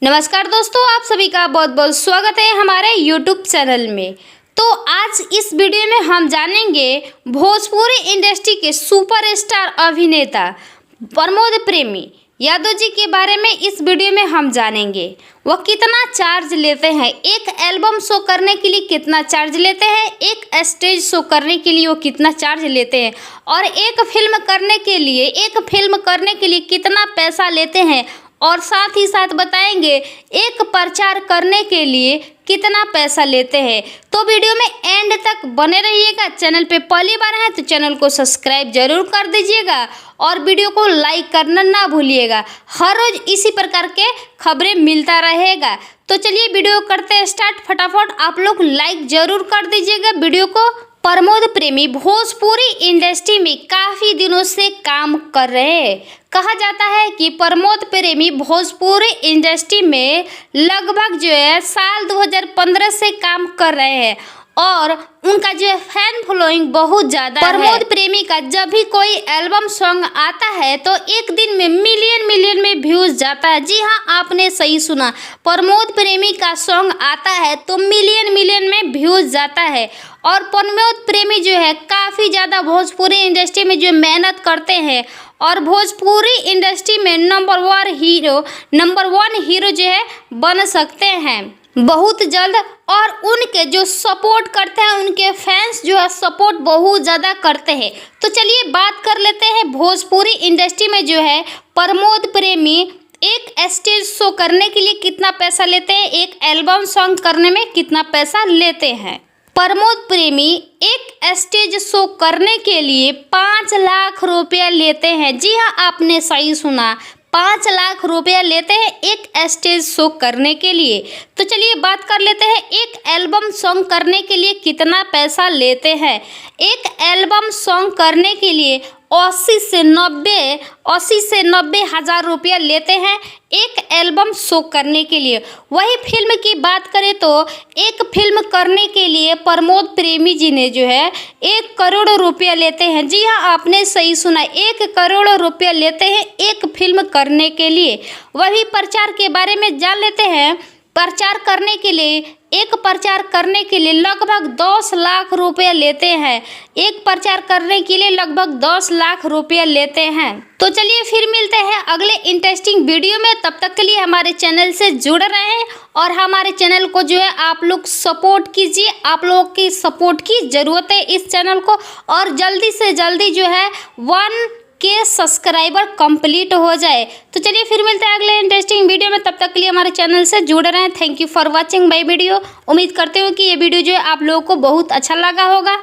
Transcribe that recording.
नमस्कार दोस्तों, आप सभी का बहुत बहुत स्वागत है हमारे YouTube चैनल में। तो आज इस वीडियो में हम जानेंगे भोजपुरी इंडस्ट्री के सुपरस्टार अभिनेता प्रमोद प्रेमी यादव जी के बारे में इस वीडियो में हम जानेंगे। वह कितना चार्ज लेते हैं, एक एल्बम शो करने के लिए कितना चार्ज लेते हैं, एक स्टेज शो करने के लिए वो कितना चार्ज लेते हैं, और एक फिल्म करने के लिए कितना पैसा लेते हैं, और साथ ही साथ बताएंगे एक प्रचार करने के लिए कितना पैसा लेते हैं। तो वीडियो में एंड तक बने रहिएगा। चैनल पे पहली बार है तो चैनल को सब्सक्राइब जरूर कर दीजिएगा और वीडियो को लाइक करना ना भूलिएगा। हर रोज इसी प्रकार के खबरें मिलता रहेगा। तो चलिए वीडियो करते हैं स्टार्ट। फटाफट आप लोग लाइक जरूर कर दीजिएगा वीडियो को। प्रमोद प्रेमी भोजपुरी इंडस्ट्री में काफ़ी दिनों से काम कर रहे हैं। कहा जाता है कि प्रमोद प्रेमी भोजपुरी इंडस्ट्री में लगभग साल 2015 से काम कर रहे हैं और उनका फैन फॉलोइंग बहुत ज़्यादा है। प्रमोद प्रेमी का जब भी कोई एल्बम सॉन्ग आता है तो एक दिन में मिलियन में व्यूज़ जाता है। जी हाँ, आपने सही सुना, प्रमोद प्रेमी का सॉन्ग आता है तो मिलियन में व्यूज़ जाता है। और प्रमोद प्रेमी काफ़ी ज़्यादा भोजपुरी इंडस्ट्री में मेहनत करते हैं और भोजपुरी इंडस्ट्री में नंबर वन हीरो बन सकते हैं बहुत जल्द। और उनके सपोर्ट करते हैं, उनके फैंस सपोर्ट बहुत ज़्यादा करते हैं। तो चलिए बात कर लेते हैं भोजपुरी इंडस्ट्री में प्रमोद प्रेमी एक स्टेज शो करने के लिए कितना पैसा लेते हैं, एक एल्बम सॉन्ग करने में कितना पैसा लेते हैं। प्रमोद प्रेमी एक स्टेज शो करने के लिए 5 लाख रुपया लेते हैं। जी हाँ, आपने सही सुना, 5 लाख रुपया लेते हैं एक स्टेज शो करने के लिए। तो चलिए बात कर लेते हैं एक एल्बम सॉन्ग करने के लिए कितना पैसा लेते हैं। एक एल्बम सॉन्ग करने के लिए 80 से 90 हज़ार रुपया लेते हैं एक एल्बम शो करने के लिए। वही फिल्म की बात करें तो एक फिल्म करने के लिए प्रमोद प्रेमी जी ने 1 करोड़ रुपया लेते हैं। जी हाँ, आपने सही सुना, 1 करोड़ रुपया लेते हैं एक फिल्म करने के लिए। वही प्रचार के बारे में जान लेते हैं। प्रचार करने के लिए लगभग 10 लाख रुपया लेते हैं। एक प्रचार करने के लिए लगभग 10 लाख रुपया लेते हैं। तो चलिए फिर मिलते हैं अगले इंटरेस्टिंग वीडियो में। तब तक के लिए हमारे चैनल से जुड़ रहें और हमारे चैनल को आप लोग सपोर्ट कीजिए। आप लोगों की सपोर्ट की ज़रूरत है इस चैनल को, और जल्दी से जल्दी 1K सब्सक्राइबर कंप्लीट हो जाए। तो चलिए फिर मिलते हैं अगले इंटरेस्टिंग वीडियो में। तब तक के लिए हमारे चैनल से जुड़े रहें। Thank you for watching my video. उम्मीद करते हो कि ये वीडियो आप लोगों को बहुत अच्छा लगा होगा।